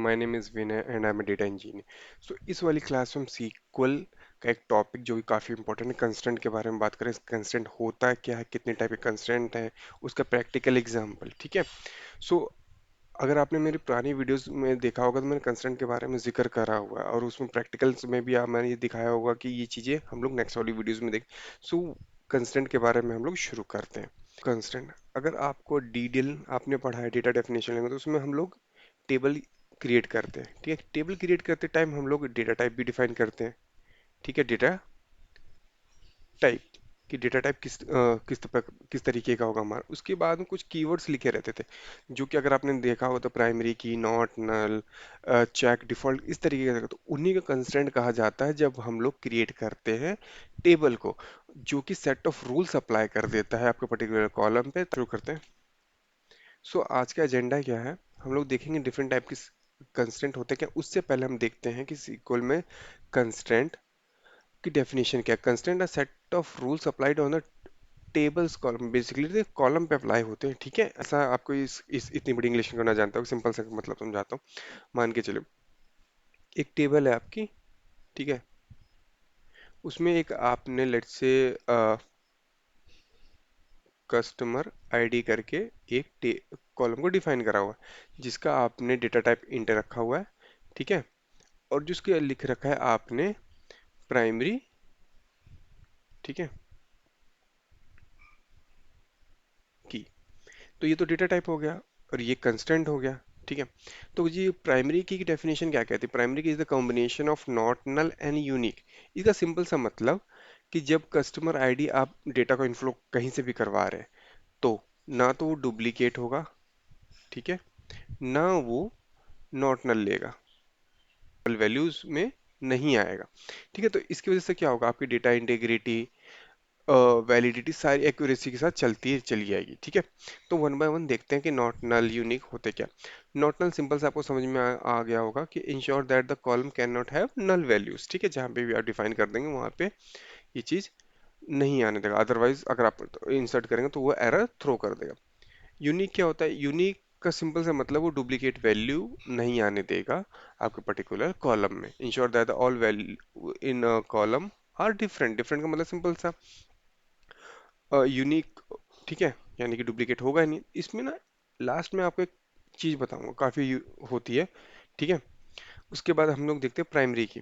My name is Vinay and I am a data engineer. So इस वाली class में हम सीक्वल का एक टॉपिक जो कि काफ़ी इंपॉर्टेंट है, कंस्ट्रेंट के बारे में बात करें। कंस्ट्रेंट होता है क्या है, कितने टाइप के कंस्ट्रेंट है, उसका प्रैक्टिकल एग्जांपल। ठीक है। सो अगर आपने मेरी पुरानी वीडियोस में देखा होगा तो मैंने कंस्ट्रेंट के बारे में जिक्र करा हुआ है, और उसमें प्रैक्टिकल्स में भी मैंने ये दिखाया होगा कि ये चीज़ें हम लोग नेक्स्ट वाली वीडियोस में देख। सो कंस्ट्रेंट के बारे में हम लोग शुरू करते हैं। कंस्ट्रेंट, अगर आपको डीडीएल आपने पढ़ा है, डेटा डेफिनेशन लेंगे, तो उसमें हम लोग टेबल क्रिएट करते हैं। ठीक है, टेबल क्रिएट करते टाइम हम लोग डेटा टाइप भी डिफाइन करते हैं। ठीक है, डेटा टाइप कि डेटा टाइप किस तरीके का होगा हमारा। उसके बाद में कुछ कीवर्ड्स लिखे रहते थे, जो कि अगर आपने देखा हो तो प्राइमरी की, नॉट, नल, चेक, डिफॉल्ट, इस तरीके का। तो उन्हीं का कंस्ट्रेंट कहा जाता है जब हम लोग क्रिएट करते हैं टेबल को, जो कि सेट ऑफ रूल्स अप्लाई कर देता है आपके पर्टिकुलर कॉलम पे। शुरू करते हैं। सो आज का एजेंडा क्या है, हम लोग देखेंगे डिफरेंट टाइप के कंस्ट्रेंट होते हैं क्या। उससे पहले हम देखते हैं कि सीक्वल में कंस्ट्रेंट की डेफिनेशन क्या है। Constraint a set of rules applied on the tables column, basically column पे अप्लाई होते हैं। ठीक है, ऐसा आपको इस इतनी बड़ी इंग्लिश में करना जानता हूँ, सिंपल सा मतलब समझाता हूँ। मान के चलो एक टेबल है आपकी। ठीक है, उसमें एक आपने लेट्स से कस्टमर आईडी करके एक कॉलम को डिफाइन करा हुआ है, जिसका आपने डेटा टाइप इंटर रखा हुआ है। ठीक है, और जिसके लिख रखा है आपने प्राइमरी। ठीक है, की। तो ये तो डेटा टाइप हो गया, और ये कंस्टेंट हो गया। ठीक है, तो ये प्राइमरी की डेफिनेशन क्या कहती है। Primary key is the combination of not, null and unique. इसका सिंपल सा मतलब कि जब कस्टमर आईडी आप डेटा को इनफ्लो कहीं से भी करवा रहे हैं, तो ना तो वो डुप्लीकेट होगा, ठीक है, ना वो नॉट नल लेगा, वैल्यूज में नहीं आएगा। ठीक है, तो इसकी वजह से क्या होगा, आपकी डेटा इंटीग्रिटी, वैलिडिटी सारी एक्यूरेसी के साथ चली जाएगी। ठीक है, तो वन बाय वन देखते हैं कि नॉट नल यूनिक होते क्या। नॉट नल सिंपल से आपको समझ में आ गया होगा कि ensure that the column can not have null values. ठीक है, जहाँ पे भी आप डिफाइन कर देंगे वहाँ पे ये चीज़ नहीं आने देगा, अदरवाइज अगर आप इंसर्ट करेंगे तो वो एरर थ्रो कर देगा। यूनिक क्या होता है, यूनिक का सिंपल सा मतलब वो डुप्लीकेट वैल्यू नहीं आने देगा आपके पर्टिकुलर कॉलम में। Ensure that all value in column are different. Different का मतलब सिंपल सा यूनिक। ठीक है, यानी कि डुप्लीकेट होगा ही नहीं इसमें ना। लास्ट में आपको एक चीज बताऊंगा, काफी होती है। ठीक है, उसके बाद हम लोग देखते हैं primary key.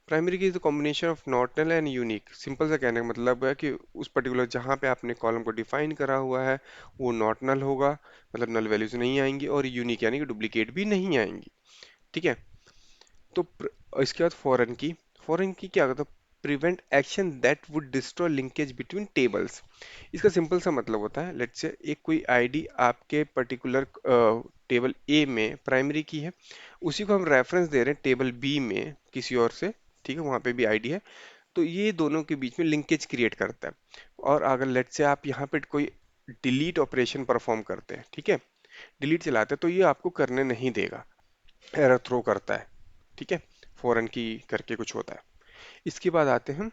Primary key is the combination of not null and unique. Simple सा कहने का मतलब है कि उस पर्टिकुलर जहां पे आपने कॉलम को डिफाइन करा हुआ है वो नॉट नल होगा, मतलब नल वैल्यूज नहीं आएंगी, और यूनिक यानी कि डुप्लीकेट भी नहीं आएंगी। ठीक है, तो इसके बाद फॉरेन की क्या होता है, prevent action that would destroy linkage between tables. इसका सिंपल सा मतलब होता है, लेट्स से एक कोई आईडी आपके पर्टिकुलर टेबल ए में प्राइमरी की है, उसी को हम रेफरेंस दे रहे हैं टेबल बी में किसी और से। ठीक है, वहां पे भी आईडी है, तो ये दोनों के बीच में लिंकेज क्रिएट करता है। और अगर लेट्स से आप यहाँ पे कोई डिलीट ऑपरेशन परफॉर्म करते हैं, ठीक है, डिलीट चलाते हैं, तो ये आपको करने नहीं देगा, एरर थ्रो करता है। ठीक है, फॉरेन की करके कुछ होता है। इसके बाद आते हैं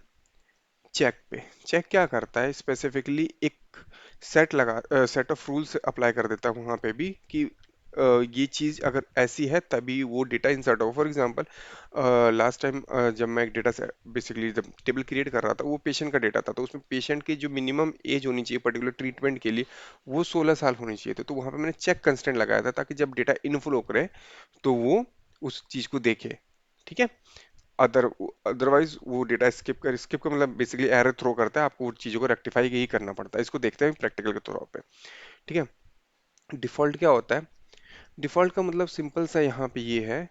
चेक पे। चेक क्या करता है, स्पेसिफिकली एक सेट ऑफ रूल्स अप्लाई कर देता है वहां पे भी कि ये चीज अगर ऐसी है तभी वो डेटा इंसर्ट हो। फॉर एग्जांपल लास्ट टाइम जब मैं एक डेटा बेसिकली जब टेबल क्रिएट कर रहा था, वो पेशेंट का डेटा था, तो उसमें पेशेंट की जो मिनिमम एज होनी चाहिए पर्टिकुलर ट्रीटमेंट के लिए, वो 16 साल होनी चाहिए थी। तो वहां पे मैंने चेक कंस्टेंट लगाया था, ताकि जब डेटा इनफ्लो करे तो वो उस चीज को देखे। ठीक है, अदरवाइज वो डेटा स्किप का मतलब बेसिकली एरर थ्रो करता है, आपको वो चीज़ों को रेक्टिफाई ही करना पड़ता है। इसको देखते हैं प्रैक्टिकल के तौर पे। ठीक है, डिफॉल्ट क्या होता है। डिफॉल्ट का मतलब सिंपल सा यहाँ पे ये है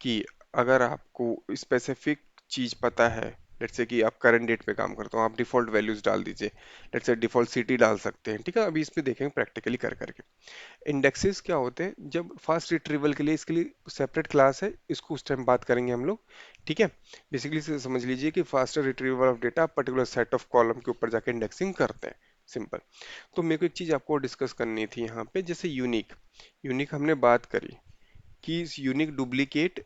कि अगर आपको स्पेसिफिक चीज पता है, लेट्स से कि आप करंट डेट पे काम करते हो, आप डिफॉल्ट वैल्यूज डाल दीजिए। लेट्स से डिफॉल्ट सिटी डाल सकते हैं। ठीक है, अभी इस पे देखेंगे प्रैक्टिकली कर करके। इंडेक्सेस क्या होते हैं, जब फास्ट रिट्रीवल के लिए इसके लिए सेपरेट क्लास है, इसको उस टाइम बात करेंगे हम लोग। ठीक है, बेसिकली से समझ लीजिए कि faster retrieval of data particular set of column के ऊपर जाके इंडेक्सिंग करते हैं, सिंपल। तो मेरे को एक चीज आपको डिस्कस करनी थी यहाँ पे, जैसे यूनिक। यूनिक हमने बात करी कि इस यूनिक डुप्लीकेट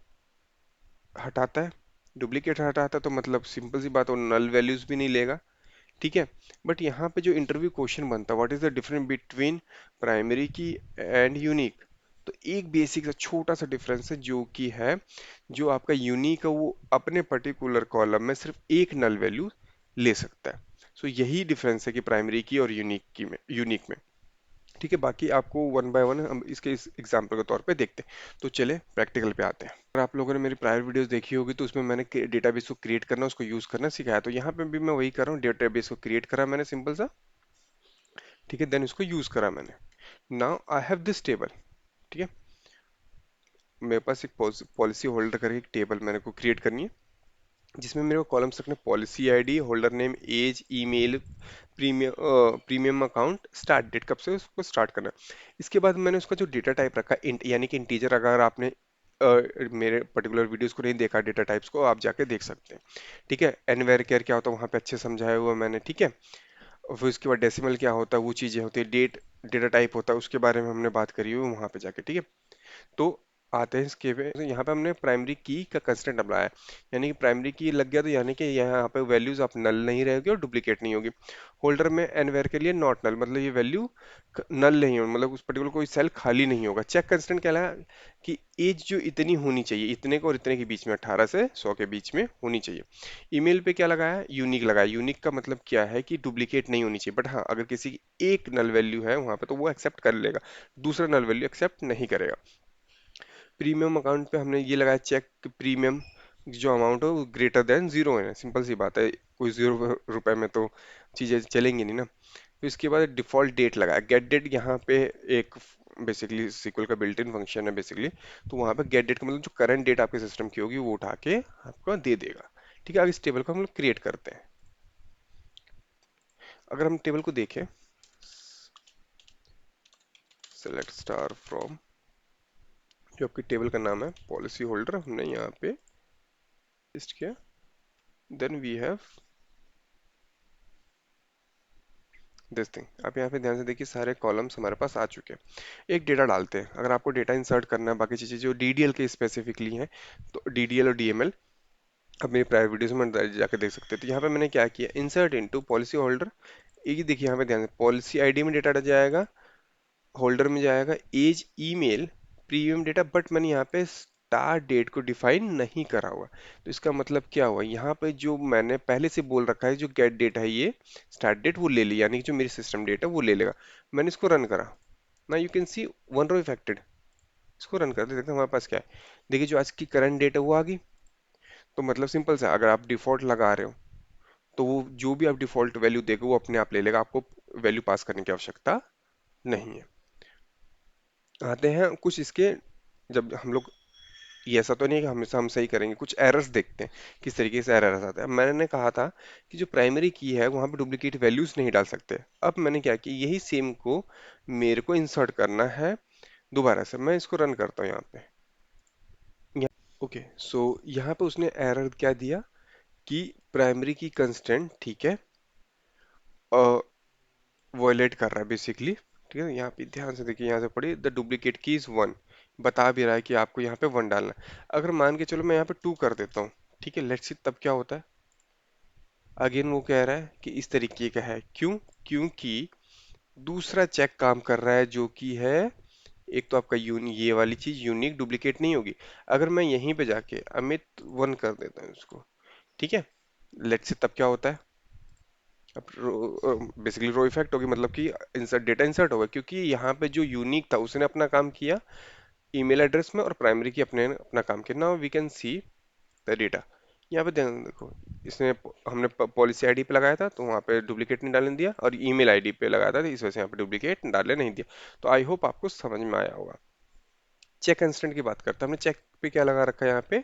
हटाता है। डुप्लीकेट हटाता है तो मतलब सिंपल सी बात, वो नल वैल्यूज भी नहीं लेगा। ठीक है, बट यहाँ पे जो इंटरव्यू क्वेश्चन बनता है, what is the difference between primary की एंड यूनिक। तो एक बेसिक सा छोटा सा डिफरेंस है जो कि है, जो आपका यूनिक है वो अपने पर्टिकुलर कॉलम में सिर्फ एक नल वैल्यू ले सकता है। सो यही डिफरेंस है कि प्राइमरी की और यूनिक में। ठीक है, बाकी आपको वन बाय वन हम इसके इस एग्जांपल के तौर पे देखते हैं। तो चले प्रैक्टिकल पे आते हैं। अगर आप लोगों ने मेरी प्रायर वीडियोस देखी होगी तो उसमें मैंने डेटाबेस को क्रिएट करना, उसको यूज करना सिखाया। तो यहाँ पे भी मैं वही कर रहा हूँ, डेटाबेस को क्रिएट करा मैंने सिंपल सा। ठीक है, देन उसको यूज करा मैंने। Now I have this table. ठीक है, मेरे पास एक पॉलिसी होल्डर करके एक टेबल मैंने को क्रिएट करनी है, जिसमें मेरे को कॉलम्स रखने policy ID, holder name, age, email, premium account, start date, कब से उसको स्टार्ट करना है। इसके बाद मैंने उसका जो डेटा टाइप रखा इंट, यानी कि इंटीजर। अगर आपने मेरे पर्टिकुलर वीडियोस को नहीं देखा डेटा टाइप्स को, आप जाके देख सकते हैं। ठीक है, एन वेर केयर क्या होता है वहाँ पे अच्छे समझाया हुआ मैंने। ठीक है, और फिर उसके बाद डेसिमल क्या होता है, वो चीज़ें होती है, डेट डेटा टाइप होता है, उसके बारे में हमने बात करी हुई वहाँ पे जाके। ठीक है, तो आते हैं इसके पे। तो यहाँ पे हमने प्राइमरी की का कंस्ट्रेंट अप्लाई है, यानी कि प्राइमरी की लग गया तो यानी कि यहाँ पे वैल्यूज आप नल नहीं रहेगी और डुप्लीकेट नहीं होगी। होल्डर में एनवेयर के लिए नॉट नल, मतलब ये वैल्यू नल नहीं हो, मतलब उस पर्टिकुलर कोई सेल खाली नहीं होगा। चेक कंस्ट्रेंट क्या है कि एज जो इतनी होनी चाहिए, इतने को और इतने के बीच में, 18 से 100 के बीच में होनी चाहिए। ईमेल पे क्या लगाया, यूनिक लगाया। यूनिक का मतलब क्या है कि डुप्लीकेट नहीं होनी चाहिए, बट हाँ अगर किसी की एक नल वैल्यू है वहां पे तो वो एक्सेप्ट कर लेगा, दूसरा नल वैल्यू एक्सेप्ट नहीं करेगा। प्रीमियम अकाउंट पे हमने ये लगाया चेक कि प्रीमियम जो अमाउंट हो वो ग्रेटर देन जीरो है। सिंपल सी बात है, कोई 0 रुपए में तो चीज़ें चलेंगी नहीं ना। तो इसके बाद डिफ़ॉल्ट डेट लगाया, गेट डेट। यहाँ पे एक बेसिकली SQL का बिल्ट इन फंक्शन है बेसिकली। तो वहाँ पे गेट डेट का मतलब जो करंट डेट आपके सिस्टम की होगी वो उठा के आपको दे देगा। ठीक है, अब इस टेबल को हम लोग क्रिएट करते हैं। अगर हम टेबल को देखें, सेलेक्ट स्टार फ्रॉम, जो आपकी टेबल का नाम है पॉलिसी होल्डर, हमने यहाँ पे लिस्ट किया। Then we have this thing. आप यहाँ पे ध्यान से देखिए, सारे कॉलम्स हमारे पास आ चुके हैं। एक डेटा डालते हैं, अगर आपको डेटा इंसर्ट करना है, बाकी चीज़ें जो DDL के स्पेसिफिकली हैं, तो DDL और DML आप मेरी प्रायर वीडियोस में जाकर देख सकते हैं। तो यहाँ पे मैंने क्या किया, इंसर्ट इनटू पॉलिसी होल्डर। ये देखिए यहाँ पे ध्यान से पॉलिसी आईडी में डेटा जाएगा, होल्डर में जाएगा age, email, premium data, but मैंने यहाँ पे स्टार्ट डेट को डिफाइन नहीं करा हुआ। तो इसका मतलब क्या हुआ, यहाँ पे जो मैंने पहले से बोल रखा है जो गेट डेट है ये स्टार्ट डेट वो ले ली, यानी कि जो मेरी सिस्टम डेट है वो ले लेगा। मैंने इसको रन करा ना, you can see one row affected. इसको रन करते देखते हैं हमारे पास क्या है। देखिए जो आज की करंट डेट है वो आ गई। तो मतलब सिंपल सा, अगर आप डिफॉल्ट लगा रहे हो तो वो जो भी आप डिफॉल्ट वैल्यू देगा वो अपने आप ले लेगा, आपको वैल्यू पास करने की आवश्यकता नहीं है। आते हैं कुछ इसके, जब हम लोग, ये ऐसा तो नहीं है कि हमेशा हम सही करेंगे, कुछ एरर्स देखते हैं किस तरीके से एरर्स आते हैं। मैंने कहा था कि जो प्राइमरी की है वहां पे डुप्लीकेट वैल्यूज नहीं डाल सकते। अब मैंने क्या किया, यही सेम को मेरे को इंसर्ट करना है दोबारा से। मैं इसको रन करता हूँ यहाँ पे। ओके, सो यहाँ पे उसने एरर क्या दिया कि प्राइमरी की कंस्टेंट, ठीक है, वॉयलेट कर रहा है बेसिकली। ठीक है, यहाँ पे ध्यान से देखिए, यहाँ से पढ़िए, द डुप्लीकेट की इज 1, बता भी रहा है कि आपको यहाँ पे 1 डालना है। अगर मान के चलो मैं यहाँ पे 2 कर देता हूँ, ठीक है, लेट्स सी तब क्या होता है। अगेन वो कह रहा है कि इस तरीके का है, क्यों, क्योंकि दूसरा चेक काम कर रहा है जो कि है, एक तो आपका ये वाली चीज यूनिक डुप्लीकेट नहीं होगी। अगर मैं यहीं पे जाके अमित 1 कर देता हूँ इसको, ठीक है, लेट्स सी तब क्या होता है। अब बेसिकली रो इफेक्ट होगी, मतलब कि इंसर्ट डेटा इंसर्ट होगा, क्योंकि यहाँ पे जो यूनिक था उसने अपना काम किया ईमेल एड्रेस में, और प्राइमरी की अपने अपना काम किया। Now we can see the data. यहाँ पे ध्यान देखो, इसने हमने पॉलिसी आईडी पे लगाया था तो वहाँ पे डुप्लीकेट नहीं डालने दिया, और ईमेल आईडी पे लगाया था तो इस वजह से यहाँ पे डुप्लीकेट डालने नहीं दिया। तो आई होप आपको समझ में आया होगा। चेक कंस्टेंट की बात करते हैं, हमने चेक पे क्या लगा रखा है यहाँ पे,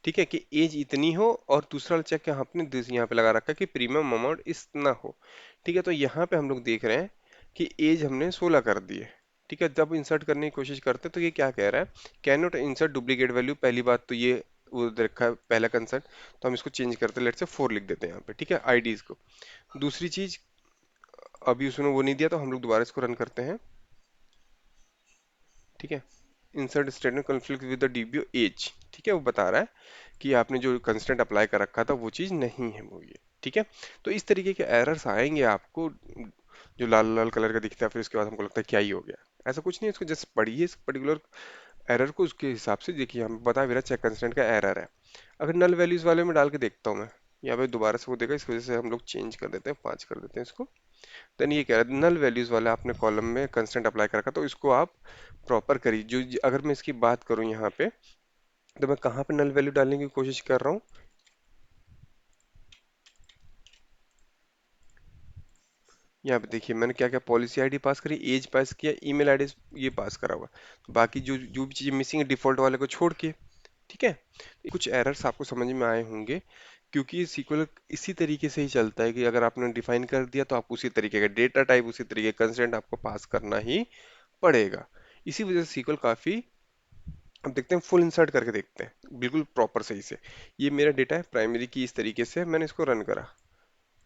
ठीक है, कि एज इतनी हो, और दूसरा चेक यहाँ आपने यहाँ पे लगा रखा है कि प्रीमियम अमाउंट इतना हो। ठीक है, तो यहाँ पे हम लोग देख रहे हैं कि एज हमने 16 कर दी है। ठीक है, जब इंसर्ट करने की कोशिश करते हैं तो ये क्या कह रहा है, can not insert duplicate value. पहली बात तो ये वो दे रखा है पहला कंसर्ट, तो हम इसको चेंज करते हैं, लेट से 4 लिख देते हैं यहाँ पे। ठीक है, आईडीज को। दूसरी चीज, अभी उसने वो नहीं दिया तो हम लोग दोबारा इसको रन करते हैं। ठीक है, insert statement conflict with the DBO age. ठीक है, वो बता रहा है कि आपने जो कंस्टेंट अप्लाई कर रखा था वो चीज़ नहीं है वो ये। ठीक है, तो इस तरीके के एरर्स आएंगे आपको, जो लाल लाल कलर का दिखता है, फिर उसके बाद हमको लगता है क्या ही हो गया। ऐसा कुछ नहीं है, इसको जस्ट पढ़िए इस पर्टिकुलर एरर को, उसके हिसाब से देखिए। हम बता भी रहा चेक कंस्ट्रेंट का एरर है। अगर नल वैल्यूज वाले में डाल के देखता हूँ मैं, यहाँ पे दोबारा से वो देगा, इस वजह से हम लोग चेंज कर देते हैं, 5 कर देते हैं इसको। देन ये कह रहा है नल वैल्यूज वाला आपने कॉलम में कंस्ट्रेंट अप्लाई कर रखा, तो इसको आप प्रॉपर करिए। जो अगर मैं इसकी बात करूँ यहाँ पे, तो मैं कहाँ पे नल वैल्यू डालने की कोशिश कर रहा हूँ, यहाँ पे देखिए मैंने क्या क्या पॉलिसी आईडी पास करी, एज पास किया, ईमेल आईडी ये पास करा हुआ। तो बाकी जो जो भी चीज़ें मिसिंग है डिफॉल्ट वाले को छोड़ के, ठीक है। कुछ एरर्स आपको समझ में आए होंगे, क्योंकि सीक्वल इसी तरीके से ही चलता है कि अगर आपने डिफाइन कर दिया तो आप उसी तरीके का डेटा टाइप, उसी तरीके का कंस्ट्रेंट आपको पास करना ही पड़ेगा। इसी वजह से सीक्वल काफ़ी, अब देखते हैं फुल इंसर्ट करके देखते हैं बिल्कुल प्रॉपर सही से। ये मेरा डेटा है प्राइमरी की, इस तरीके से मैंने इसको रन करा,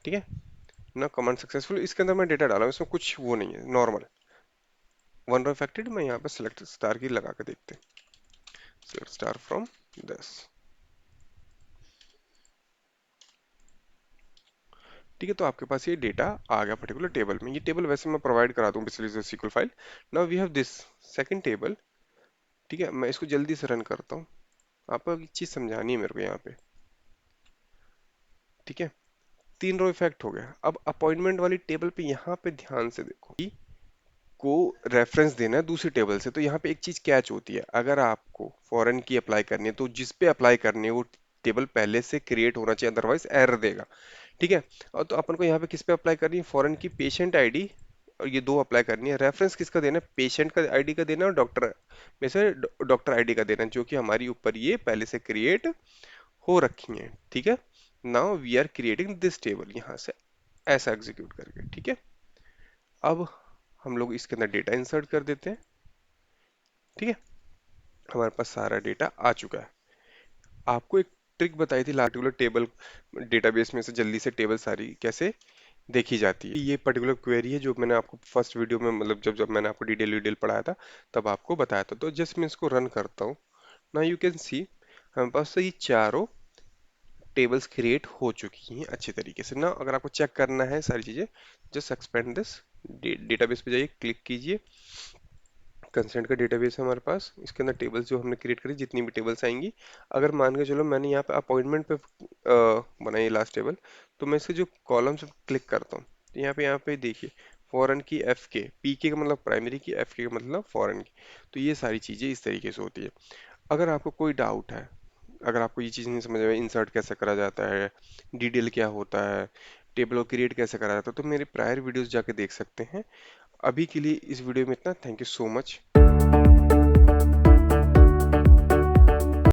ठीक है ना। कमांड सक्सेसफुल, इसके अंदर मैं डेटा डाला हूं, इसमें कुछ वो नहीं है, नॉर्मल। वन रो इफेक्टेड, मैं यहाँ पे सिलेक्ट स्टार की लगा के देखते हैं, सिलेक्ट स्टार फ्रॉम दिस, ठीक है। तो आपके पास ये डेटा आ गया पर्टिकुलर टेबल में। ये टेबल वैसे मैं प्रोवाइड करा दूं basically SQL file. Now we have this second table, ठीक है। मैं इसको जल्दी से रन करता हूँ, आपको एक चीज समझानी है मेरे को यहाँ पे, ठीक है। 3 रो इफेक्ट हो गया। अब अपॉइंटमेंट वाली टेबल पे यहाँ पे ध्यान से देखो, को रेफरेंस देना है दूसरी टेबल से, तो यहाँ पे एक चीज कैच होती है। अगर आपको फॉरेन की अप्लाई करनी है, तो जिस पे अप्लाई करनी है वो टेबल पहले से क्रिएट होना चाहिए, अदरवाइज एरर देगा, ठीक है। और तो अपन को यहाँ पे किस पे अप्लाई करनी है, फॉरेन की पेशेंट आईडी, और ये दो अप्लाई करनी है। रेफरेंस किसका देना है, पेशेंट का आईडी का देना है, और डॉक्टर में से डॉक्टर आईडी का देना है, जो कि हमारी ऊपर ये पहले से क्रिएट हो रखी है, ठीक है। Now we are creating this table, यहाँ से ऐसा एग्जीक्यूट करके, ठीक है। अब हम लोग इसके अंदर डेटा इंसर्ट कर देते हैं, ठीक है। हमारे पास सारा डेटा आ चुका है। आपको एक ट्रिक बताई थी लार्टिकुलर टेबल डेटाबेस में से जल्दी से टेबल सारी कैसे देखी जाती है। ये पर्टिकुलर क्वेरी है जो मैंने आपको फर्स्ट वीडियो में, मतलब जब जब मैंने आपको डिटेल डिटेल पढ़ाया था, तब आपको बताया था। तो जस्ट मैं इसको रन करता हूँ ना, यू कैन सी हमारे पास से ये चारों टेबल्स क्रिएट हो चुकी हैं अच्छी तरीके से ना। अगर आपको चेक करना है सारी चीज़ें, जस्ट एक्सपेंड दिस, डेटाबेस पे जाइए, क्लिक कीजिए, कंसेंट का डेटाबेस है हमारे पास, इसके अंदर टेबल्स जो हमने क्रिएट करी, जितनी भी टेबल्स आएंगी। अगर मान के चलो मैंने यहाँ पे अपॉइंटमेंट पे बनाई लास्ट टेबल, तो मैं इसके जो कॉलम्स क्लिक करता हूँ, तो यहाँ पे देखिए, फॉरेन की एफ के, पी के का मतलब प्राइमरी की, एफ के का मतलब फॉरेन की। तो ये सारी चीज़ें इस तरीके से होती है। अगर आपको कोई डाउट है, अगर आपको ये चीज़ नहीं समझ में, इंसर्ट कैसे करा जाता है, डिटेल क्या होता है, टेबल को क्रिएट कैसे करा जाता है, तो मेरे प्रायर वीडियोस जाके देख सकते हैं। अभी के लिए इस वीडियो में इतना, थैंक यू सो मच।